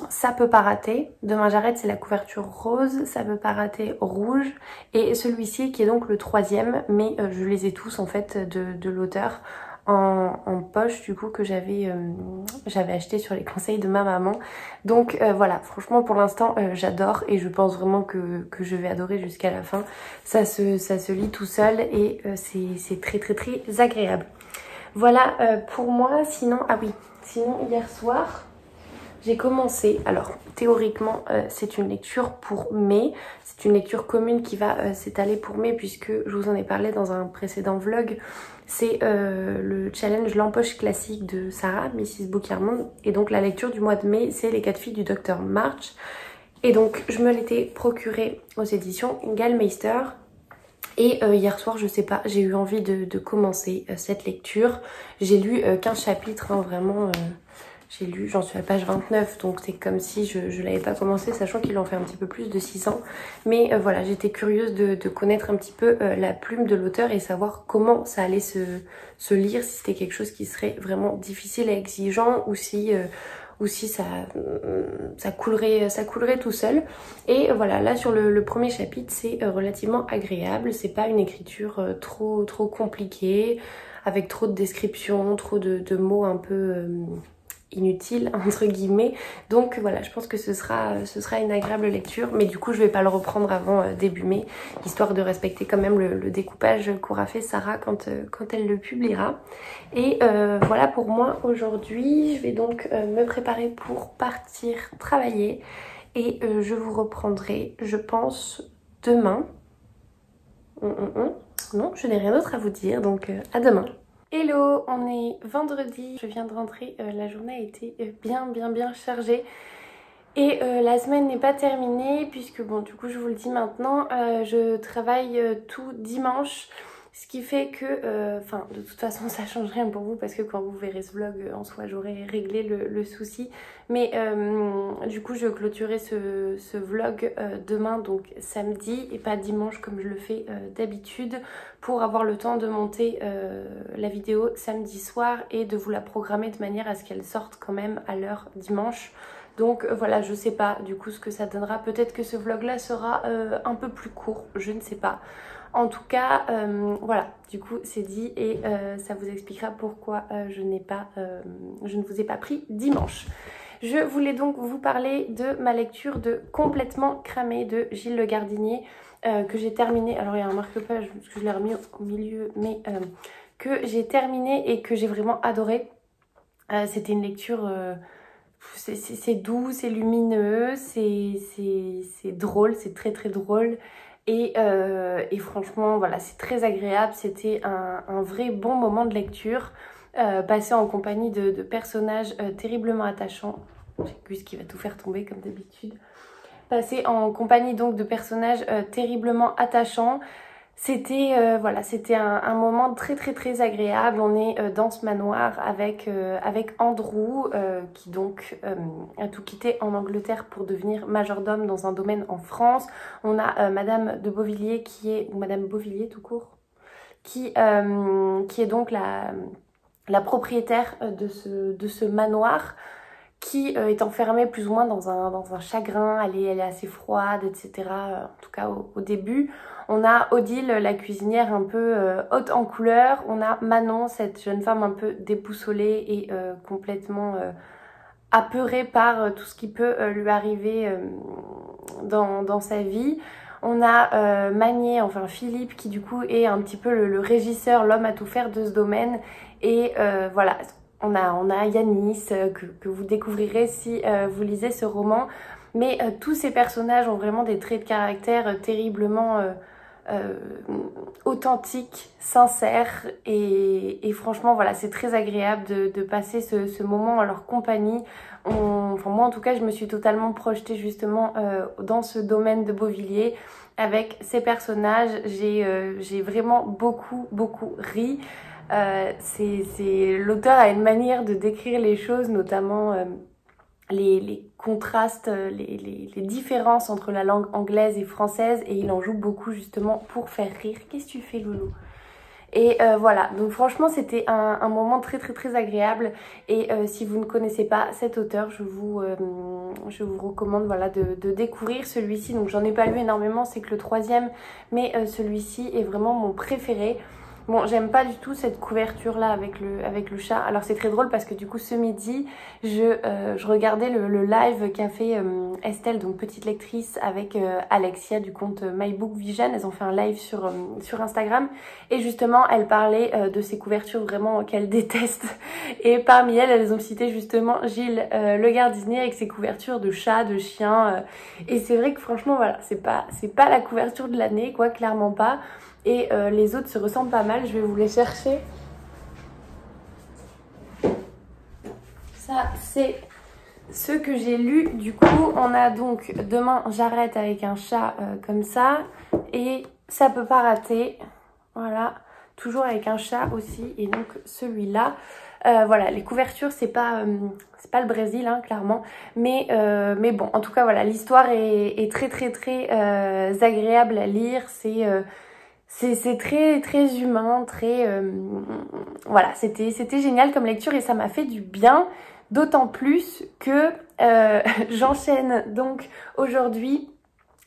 Ça peut pas rater. Demain j'arrête, c'est la couverture rose. Ça peut pas rater rouge. Et celui-ci qui est donc le troisième, mais je les ai tous en fait de l'auteur en poche, du coup, que j'avais acheté sur les conseils de ma maman. Donc voilà, franchement pour l'instant j'adore, et je pense vraiment que je vais adorer jusqu'à la fin. Ça se lit tout seul, et c'est très très très agréable. Voilà pour moi. Sinon, ah oui, sinon hier soir j'ai commencé, alors théoriquement c'est une lecture pour mai, c'est une lecture commune qui va s'étaler pour mai, puisque je vous en ai parlé dans un précédent vlog. C'est le challenge L'Empoche classique de Sarah, Mrs. Book-Yarmond, et donc la lecture du mois de mai, c'est Les 4 filles du Docteur March. Et donc je me l'étais procurée aux éditions Gallmeister. Et hier soir, je sais pas, j'ai eu envie de commencer cette lecture. J'ai lu 15 chapitres, hein, vraiment. J'ai lu, j'en suis à la page 29, donc c'est comme si je l'avais pas commencé, sachant qu'il en fait un petit peu plus de 600. Mais voilà, j'étais curieuse de connaître un petit peu la plume de l'auteur, et savoir comment ça allait se lire, si c'était quelque chose qui serait vraiment difficile et exigeant, ou si ça coulerait tout seul. Et voilà, là sur le premier chapitre, c'est relativement agréable. C'est pas une écriture trop compliquée, avec trop de descriptions, trop de mots un peu inutile entre guillemets. Donc voilà, je pense que ce sera une agréable lecture, mais du coup je vais pas le reprendre avant début mai, histoire de respecter quand même le découpage qu'aura fait Sarah quand elle le publiera. Et voilà pour moi aujourd'hui. Je vais donc me préparer pour partir travailler, et je vous reprendrai, je pense, demain. Non, je n'ai rien d'autre à vous dire, donc à demain. Hello, on est vendredi, je viens de rentrer, la journée a été bien chargée, et la semaine n'est pas terminée, puisque bon, du coup je vous le dis maintenant, je travaille tout dimanche. Ce qui fait que, enfin, de toute façon, ça change rien pour vous parce que quand vous verrez ce vlog, en soi, j'aurai réglé le souci. Mais du coup, je clôturerai ce vlog demain, donc samedi, et pas dimanche comme je le fais d'habitude, pour avoir le temps de monter la vidéo samedi soir et de vous la programmer de manière à ce qu'elle sorte quand même à l'heure dimanche. Donc voilà, je sais pas du coup ce que ça donnera. Peut-être que ce vlog là sera un peu plus court, je ne sais pas. En tout cas, voilà, du coup c'est dit et ça vous expliquera pourquoi je ne vous ai pas pris dimanche. Je voulais donc vous parler de ma lecture de Complètement cramé de Gilles Le Gardinier que j'ai terminé. Alors il y a un marque-page parce que je l'ai remis au milieu, mais que j'ai terminé et que j'ai vraiment adoré. C'était une lecture... c'est doux, c'est lumineux, c'est drôle, c'est très très drôle. Et franchement, voilà, c'est très agréable. C'était un vrai bon moment de lecture, passé en compagnie de personnages terriblement attachants. J'ai Gus qui va tout faire tomber comme d'habitude. Passé en compagnie donc de personnages terriblement attachants. C'était voilà, c'était un moment très très très agréable. On est dans ce manoir avec Andrew qui donc a tout quitté en Angleterre pour devenir majordome dans un domaine en France. On a Madame de Beauvilliers ou Madame Beauvilliers tout court, qui est donc la propriétaire de ce manoir, qui est enfermée plus ou moins dans un chagrin. Elle est assez froide, etc. En tout cas au début. On a Odile, la cuisinière un peu haute en couleur. On a Manon, cette jeune femme un peu déboussolée et complètement apeurée par tout ce qui peut lui arriver dans sa vie. On a Magnier, enfin Philippe, qui du coup est un petit peu le régisseur, l'homme à tout faire de ce domaine. Et voilà, on a Yanis, que vous découvrirez si vous lisez ce roman. Mais tous ces personnages ont vraiment des traits de caractère terriblement authentiques, sincères. Et franchement, voilà, c'est très agréable de passer ce moment en leur compagnie. Enfin, moi, en tout cas, je me suis totalement projetée justement dans ce domaine de Beauvilliers avec ces personnages. J'ai vraiment beaucoup ri. L'auteur a une manière de décrire les choses, notamment les contrastes, les différences entre la langue anglaise et française, et il en joue beaucoup justement pour faire rire. Qu'est-ce que tu fais, Loulou? Et voilà, donc franchement c'était un moment très très très agréable. Et si vous ne connaissez pas cet auteur, je vous recommande, voilà, de découvrir celui-ci. Donc j'en ai pas lu énormément, c'est que le troisième, mais celui-ci est vraiment mon préféré. Bon, j'aime pas du tout cette couverture là avec le chat. Alors c'est très drôle parce que du coup ce midi je regardais le live qu'a fait Estelle, donc petite lectrice, avec Alexia du compte My Book Vision. Elles ont fait un live sur Instagram et justement elles parlaient de ces couvertures vraiment qu'elles détestent. Et parmi elles ont cité justement Gilles Le Gardinier avec ses couvertures de chats, de chiens. Et c'est vrai que franchement voilà, c'est pas la couverture de l'année quoi, clairement pas. Et les autres se ressemblent pas mal, je vais vous les chercher. Ça, c'est ce que j'ai lu. Du coup, on a donc Demain, j'arrête avec un chat comme ça. Et Ça peut pas rater. Voilà, toujours avec un chat aussi. Et donc celui-là. Voilà, les couvertures, c'est pas le Brésil, hein, clairement. Mais bon, en tout cas, voilà, l'histoire est très très très agréable à lire. C'est très très humain, très voilà, c'était génial comme lecture et ça m'a fait du bien, d'autant plus que j'enchaîne donc aujourd'hui.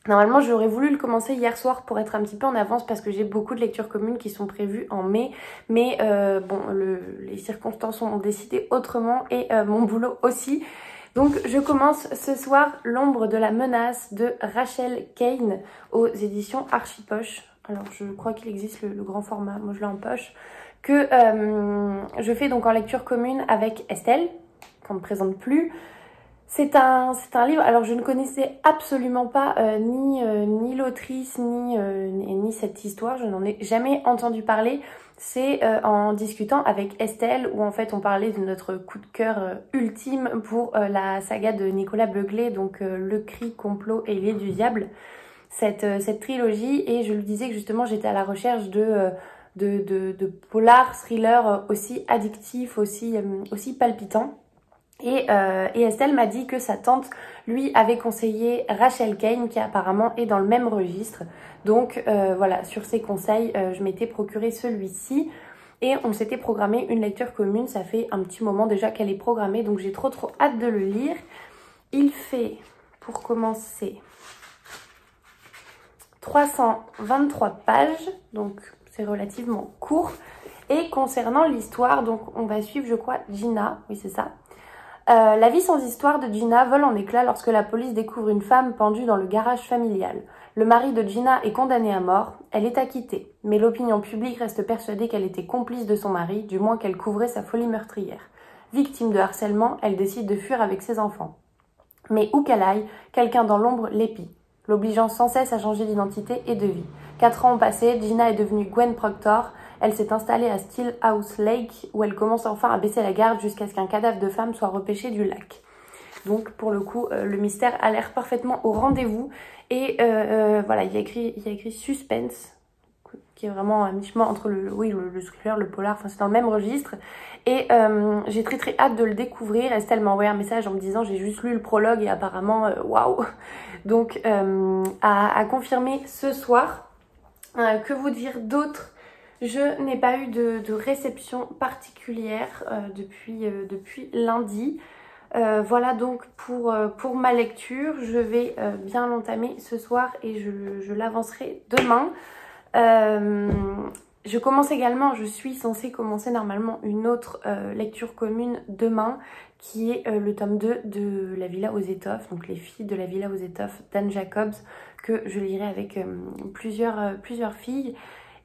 Normalement j'aurais voulu le commencer hier soir pour être un petit peu en avance parce que j'ai beaucoup de lectures communes qui sont prévues en mai, mais bon, les circonstances ont décidé autrement et mon boulot aussi. Donc je commence ce soir L'ombre de la menace de Rachel Kane aux éditions Archipoche. Alors je crois qu'il existe le grand format, moi je l'ai en poche, que je fais donc en lecture commune avec Estelle, qu'on ne présente plus. C'est un livre, alors je ne connaissais absolument pas ni l'autrice ni cette histoire, je n'en ai jamais entendu parler. C'est en discutant avec Estelle où en fait on parlait de notre coup de cœur ultime pour la saga de Nicolas Beuglet, donc Le Cri, Complot et Les du Diable. Cette trilogie, et je lui disais que justement j'étais à la recherche de de polar, thriller aussi addictif, aussi palpitant. Et Estelle m'a dit que sa tante lui avait conseillé Rachel Kane qui apparemment est dans le même registre. Donc voilà, sur ses conseils, je m'étais procuré celui-ci et on s'était programmé une lecture commune. Ça fait un petit moment déjà qu'elle est programmée, donc j'ai trop hâte de le lire. Il fait, pour commencer, 323 pages, donc c'est relativement court. Et concernant l'histoire, donc on va suivre, je crois, Gina, oui c'est ça. La vie sans histoire de Gina vole en éclats lorsque la police découvre une femme pendue dans le garage familial. Le mari de Gina est condamné à mort, elle est acquittée, mais l'opinion publique reste persuadée qu'elle était complice de son mari, du moins qu'elle couvrait sa folie meurtrière. Victime de harcèlement, elle décide de fuir avec ses enfants. Mais où qu'elle aille, quelqu'un dans l'ombre l'épie, l'obligeant sans cesse à changer d'identité et de vie. 4 ans ont passé, Gina est devenue Gwen Proctor. Elle s'est installée à Stillhouse Lake où elle commence enfin à baisser la garde jusqu'à ce qu'un cadavre de femme soit repêché du lac. Donc pour le coup, le mystère a l'air parfaitement au rendez-vous. Et voilà, il y a écrit suspense, qui est vraiment à mi-chemin entre le thriller, le polar, enfin c'est dans le même registre. Et j'ai très hâte de le découvrir. Estelle m'a envoyé un message en me disant j'ai juste lu le prologue et apparemment waouh. Donc à confirmer ce soir. Que vous dire d'autre? Je n'ai pas eu de réception particulière depuis lundi. Voilà donc pour ma lecture. Je vais bien l'entamer ce soir et je l'avancerai demain. Je suis censée commencer normalement une autre lecture commune demain qui est le tome 2 de La Villa aux Étoffes, donc Les filles de la Villa aux Étoffes d'Anne Jacobs, que je lirai avec plusieurs filles.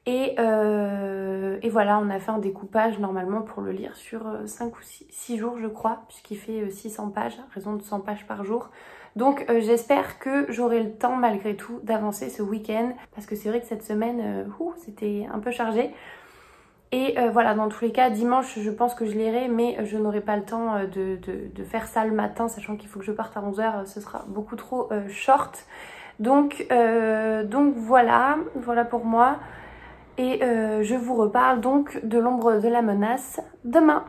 Et voilà, on a fait un découpage normalement pour le lire sur 5 ou 6 jours je crois, puisqu'il fait 600 pages, à raison de 100 pages par jour. Donc j'espère que j'aurai le temps malgré tout d'avancer ce week-end, parce que c'est vrai que cette semaine, c'était un peu chargé. Et voilà, dans tous les cas, dimanche, je pense que je lirai, mais je n'aurai pas le temps de faire ça le matin, sachant qu'il faut que je parte à 11h, ce sera beaucoup trop short. Donc voilà pour moi. Et je vous reparle donc de l'ombre de la menace demain.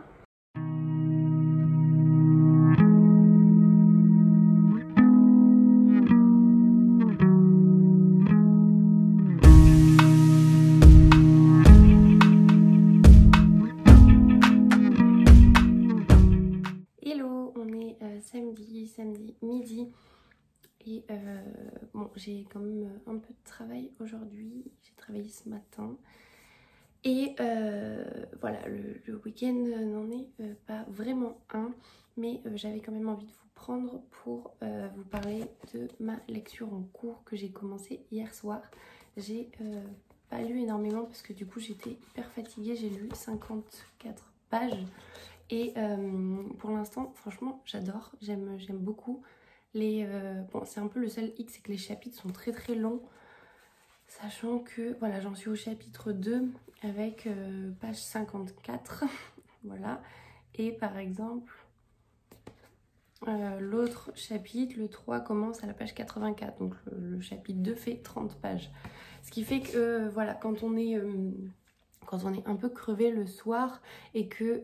Hello, on est samedi midi. Et bon, j'ai quand même un peu de travail aujourd'hui. J'ai travaillé ce matin. Et voilà, le week-end n'en est pas vraiment un. Mais j'avais quand même envie de vous prendre pour vous parler de ma lecture en cours que j'ai commencé hier soir. J'ai pas lu énormément parce que du coup j'étais hyper fatiguée. J'ai lu 54 pages. Et pour l'instant, franchement, j'adore. J'aime beaucoup. Bon, c'est un peu le seul hic, c'est que les chapitres sont très longs, sachant que voilà, j'en suis au chapitre 2 avec page 54. Voilà, et par exemple l'autre chapitre, le 3, commence à la page 84, donc le chapitre 2 fait 30 pages, ce qui fait que voilà, quand on est un peu crevé le soir et que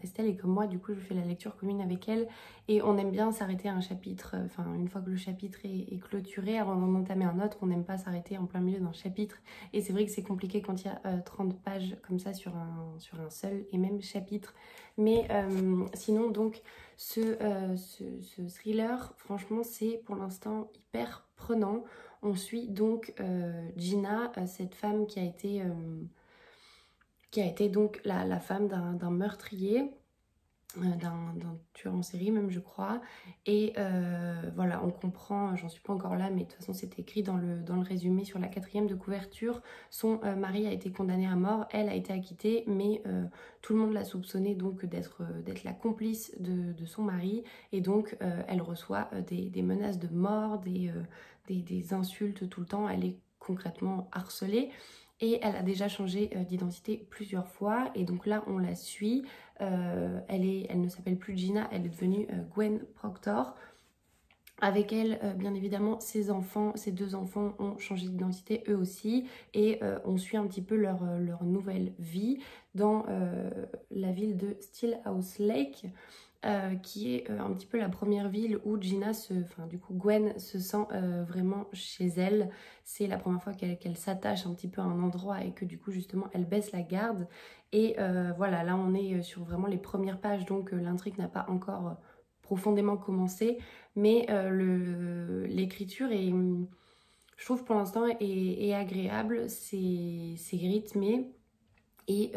Estelle est comme moi, du coup je fais la lecture commune avec elle et on aime bien s'arrêter à un chapitre, une fois que le chapitre est clôturé, avant d'en entamer un autre, on n'aime pas s'arrêter en plein milieu d'un chapitre, et c'est vrai que c'est compliqué quand il y a 30 pages comme ça sur un seul et même chapitre. Mais sinon donc ce thriller, franchement c'est pour l'instant hyper prenant. On suit donc Gina, cette femme qui a été donc la femme d'un meurtrier, d'un tueur en série même je crois. Et voilà, on comprend, j'en suis pas encore là, mais de toute façon c'est écrit dans le résumé sur la 4e de couverture. Son mari a été condamné à mort, elle a été acquittée, mais tout le monde l'a soupçonnée donc d'être la complice de son mari. Et donc elle reçoit des menaces de mort, des insultes tout le temps, elle est concrètement harcelée. Et elle a déjà changé d'identité plusieurs fois, et donc là on la suit. Elle ne s'appelle plus Gina, elle est devenue Gwen Proctor. Avec elle, bien évidemment, ses enfants, ses 2 enfants ont changé d'identité eux aussi et on suit un petit peu leur nouvelle vie dans la ville de Stillhouse Lake, qui est un petit peu la première ville où du coup Gwen se sent vraiment chez elle. C'est la première fois qu'elle s'attache un petit peu à un endroit et que du coup justement elle baisse la garde. Et voilà, là on est sur vraiment les premières pages, donc l'intrigue n'a pas encore profondément commencé, mais l'écriture est, je trouve pour l'instant, est agréable, c'est rythmé. Et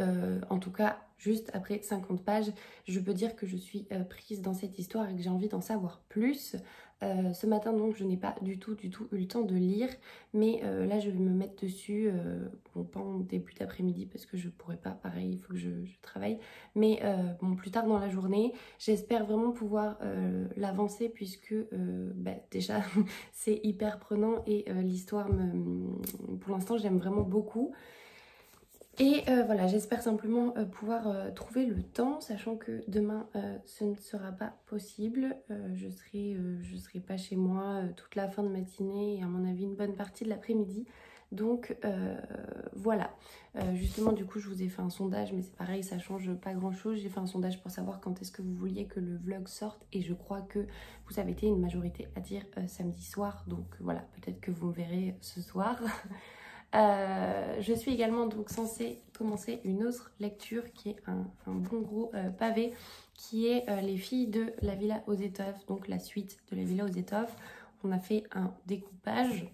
en tout cas, juste après 50 pages, je peux dire que je suis prise dans cette histoire et que j'ai envie d'en savoir plus. Ce matin, donc, je n'ai pas du tout eu le temps de lire, mais là, je vais me mettre dessus, bon, pas en début d'après-midi parce que je pourrais pas, pareil, il faut que je travaille, mais bon, plus tard dans la journée. J'espère vraiment pouvoir l'avancer puisque déjà, c'est hyper prenant et l'histoire, pour l'instant, j'aime vraiment beaucoup. Et voilà, j'espère simplement pouvoir trouver le temps, sachant que demain ce ne sera pas possible. Je serai pas chez moi toute la fin de matinée et à mon avis une bonne partie de l'après-midi. Donc voilà. Justement, du coup, je vous ai fait un sondage, mais c'est pareil, ça change pas grand-chose. J'ai fait un sondage pour savoir quand est-ce que vous vouliez que le vlog sorte et je crois que vous avez été une majorité à dire samedi soir. Donc voilà, peut-être que vous me verrez ce soir. Je suis également donc censée commencer une autre lecture qui est un bon gros pavé, qui est Les filles de la Villa aux Étoffes, donc la suite de la Villa aux Étoffes. On a fait un découpage,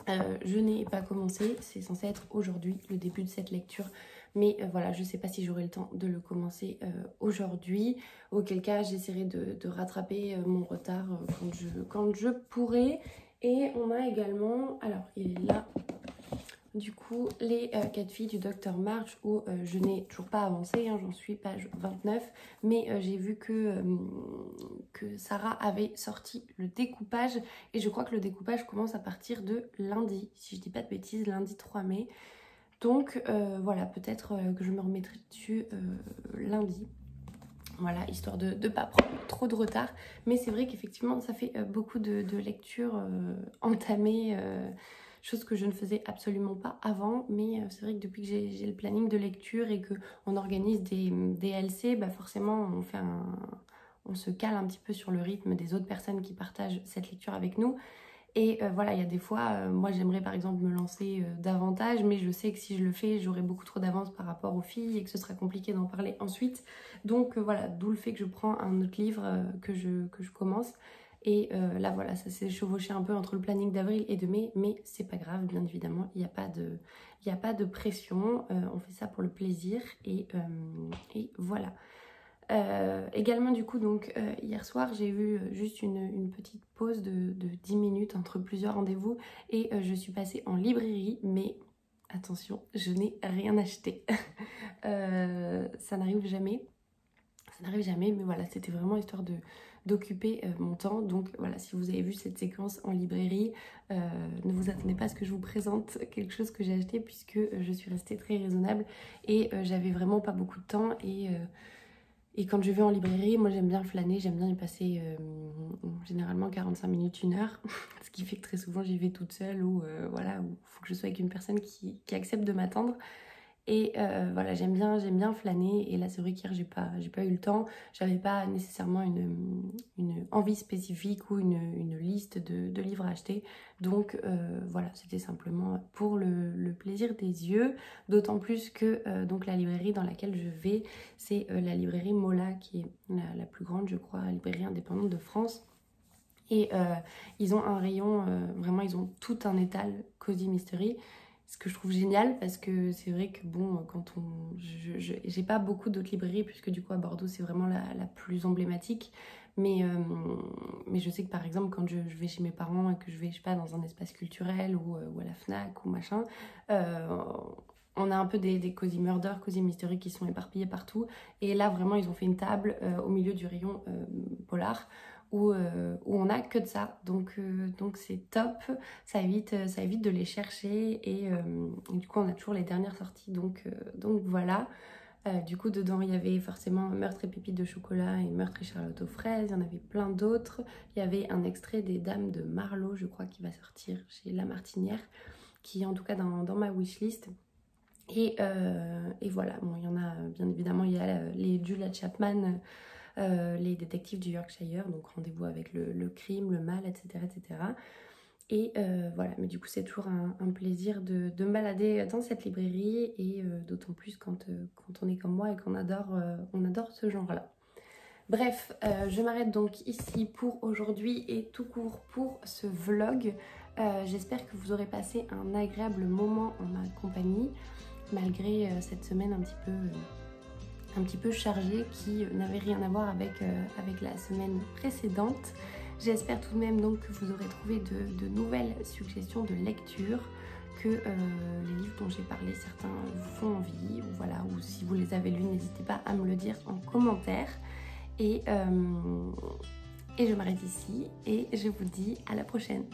je n'ai pas commencé, c'est censé être aujourd'hui le début de cette lecture, mais voilà, je sais pas si j'aurai le temps de le commencer aujourd'hui, auquel cas j'essaierai de rattraper mon retard quand je pourrai. Et on a également, alors il est là, du coup, les 4 filles du Docteur March, où je n'ai toujours pas avancé, hein, j'en suis page 29, mais j'ai vu que Sarah avait sorti le découpage, et je crois que le découpage commence à partir de lundi, si je dis pas de bêtises, lundi 3 mai. Donc voilà, peut-être que je me remettrai dessus lundi. Voilà, histoire de ne pas prendre trop de retard. Mais c'est vrai qu'effectivement, ça fait beaucoup de lectures entamées, chose que je ne faisais absolument pas avant. Mais c'est vrai que depuis que j'ai le planning de lecture et qu'on organise des LC, bah forcément, on se cale un petit peu sur le rythme des autres personnes qui partagent cette lecture avec nous. Et voilà, il y a des fois, moi j'aimerais par exemple me lancer davantage, mais je sais que si je le fais, j'aurai beaucoup trop d'avance par rapport aux filles et que ce sera compliqué d'en parler ensuite. Donc voilà, d'où le fait que je prends un autre livre que je commence. Et là voilà, ça s'est chevauché un peu entre le planning d'avril et de mai, mais c'est pas grave, bien évidemment, il n'y a pas de pression, on fait ça pour le plaisir et voilà. Également du coup donc hier soir j'ai eu juste une petite pause de 10 minutes entre plusieurs rendez-vous et je suis passée en librairie, mais attention, je n'ai rien acheté. Ça n'arrive jamais, mais voilà, c'était vraiment histoire d'occuper mon temps. Donc voilà, si vous avez vu cette séquence en librairie, ne vous attendez pas à ce que je vous présente quelque chose que j'ai acheté, puisque je suis restée très raisonnable et j'avais vraiment pas beaucoup de temps. Et quand je vais en librairie, moi j'aime bien flâner, j'aime bien y passer généralement 45 minutes, 1 heure. Ce qui fait que très souvent j'y vais toute seule ou voilà, il faut que je sois avec une personne qui accepte de m'attendre. Et voilà, j'aime bien flâner. Et là c'est vrai qu'hier j'ai pas eu le temps. J'avais pas nécessairement une envie spécifique ou une liste de livres à acheter. Donc voilà, c'était simplement pour le plaisir des yeux. D'autant plus que donc la librairie dans laquelle je vais, c'est la librairie Mola, qui est la plus grande, je crois, librairie indépendante de France. Et ils ont un rayon, vraiment ils ont tout un étal Cozy Mystery. Ce que je trouve génial, parce que c'est vrai que bon, quand j'ai pas beaucoup d'autres librairies, puisque du coup à Bordeaux c'est vraiment la plus emblématique, mais je sais que par exemple quand je vais chez mes parents et que je vais, je sais pas, dans un espace culturel ou à la Fnac ou machin, on a un peu des Cozy Murder, Cozy Mystery qui sont éparpillés partout, et là vraiment ils ont fait une table au milieu du rayon polar, où on a que de ça, donc c'est top, ça évite de les chercher et du coup on a toujours les dernières sorties, donc voilà. Du coup, dedans, il y avait forcément Meurtre et pépites de chocolat et Meurtre et Charlotte aux fraises. Il y en avait plein d'autres. Il y avait un extrait des Dames de Marlowe, je crois, qui va sortir chez La Martinière, qui est en tout cas dans ma wishlist. Et voilà, bon, il y en a, bien évidemment, il y a les Julia Chapman, les détectives du Yorkshire, donc Rendez-vous avec le crime, le mal, etc. etc. Et voilà, mais du coup c'est toujours un plaisir de me balader dans cette librairie et d'autant plus quand on est comme moi et qu'on adore ce genre-là. Bref, je m'arrête donc ici pour aujourd'hui et tout court pour ce vlog. J'espère que vous aurez passé un agréable moment en ma compagnie, malgré cette semaine un petit peu chargée qui n'avait rien à voir avec la semaine précédente. J'espère tout de même donc que vous aurez trouvé de nouvelles suggestions de lecture, que les livres dont j'ai parlé, certains vous font envie, ou voilà, ou si vous les avez lus, n'hésitez pas à me le dire en commentaire. Et je m'arrête ici et je vous dis à la prochaine.